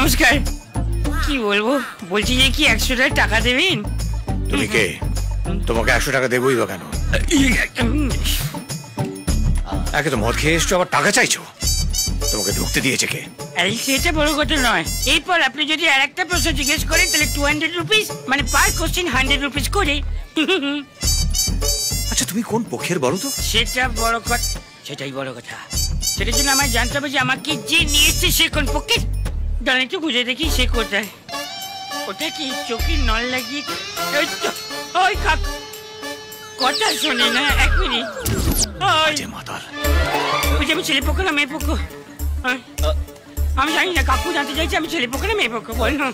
নমস্কার। কি বলবো, বলছি যে কি 100 টাকা দেবেন? তুমি কে? তোমাকে 100 টাকা দেবই বা কেন? একে তো মদ খেয়ে এসছো, আবার টাকা চাইছো। তোমাকে ঢুকতে দিয়েছে কে? আরে সেটা বড় কথা নয়। এরপর আপনি যদি আর একটা প্রশ্ন জিজ্ঞেস করেন তাহলে 200 রুপিস, মানে পার কোশ্চেন 100 রুপিস করে। আচ্ছা তুমি কোন পক্ষের বলো তো? সেটা বড় কথা, সেটাই বড় কথা। সেটার জন্য আমায় জানতে হবে যে আমাকে যে নিয়ে এসছে সে কোন পক্ষের। দাঁড়ান একটু খুঁজে দেখি সে কোথায়। ওটা কি চোখে নল লাগিয়ে? ওই কাকু কথা শোনে না, 1 মিনিট। ওই যে আমি ছেলে পক্ষ না মেয়ে পক্ষ? আমি জানি না, কাকু জানতে চাইছে আমি ছেলে পক্ষ না মেয়ে পক্ষ। বল না,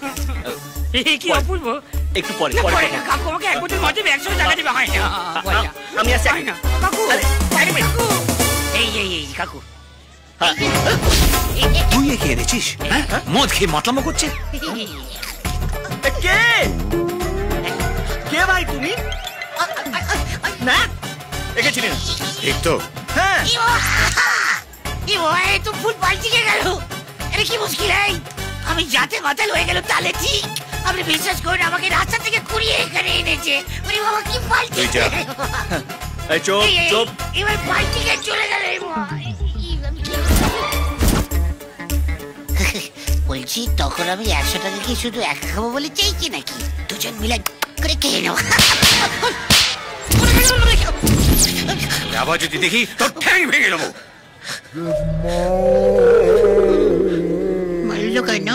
কি অপূর্ব। একটু পরে কাকু আমাকে 1 বোতল মদ দেবে, 100 টাকা দেবে। হয় না, আমি আসছি না কাকু। এই কাকু, তুই একে এনেছিস? মদ খেয়ে মাতলামো করছে। কে কে ভাই তুমি? না একে চিনি না। ঠিক তো? হ্যাঁ। তো ফুল পাল্টিয়ে গেল। আরে কি মুশকিল! আমি যাতে মাতাল হয়ে গেল তাহলে ঠিক। আপনি বিশ্বাস করুন, আমাকে রাস্তা থেকে কুড়িয়ে এখানে এনেছে। ওরে বাবা কি পাল্টি! এই চুপ চুপ। এবার পাল্টিয়ে চলে গেল। বলছি তখন আমি 100 টাকা কি শুধু একা খাবো বলে চাইছি নাকি দুজন মিলে করে খেয়ে নেব? আবার যদি দেখি তোর ঠ্যাং ভেঙে দেবো। মারলো কেন?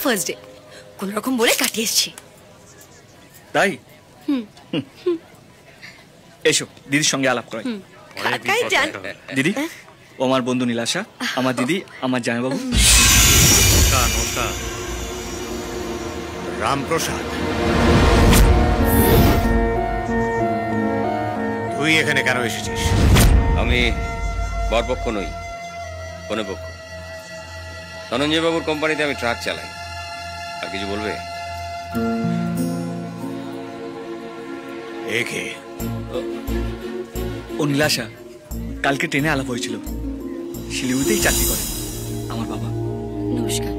ফার্স্ট ডে কোন রকম বলে কাটিয়ে এসেছি। তাই? এসো দিদির সঙ্গে আলাপ করাই। কাকাই জান। দিদি ও আমার বন্ধু নীলাশা, আমার দিদি, আমার জামাইবাবু। নমস্কার। রামপ্রসাদ, তুই এখানে কেন এসেছিস? আমি বরপক্ষ নই, কনেপক্ষ। ধনঞ্জয় বাবুর কোম্পানিতে আমি ট্রাক চালাই। আর কিছু বলবে? একে ও নীলাশা, কালকে ট্রেনে আলাপ হয়েছিল। শিলিগুড়িতেই চাকরি করে আমার বাবা। নমস্কার।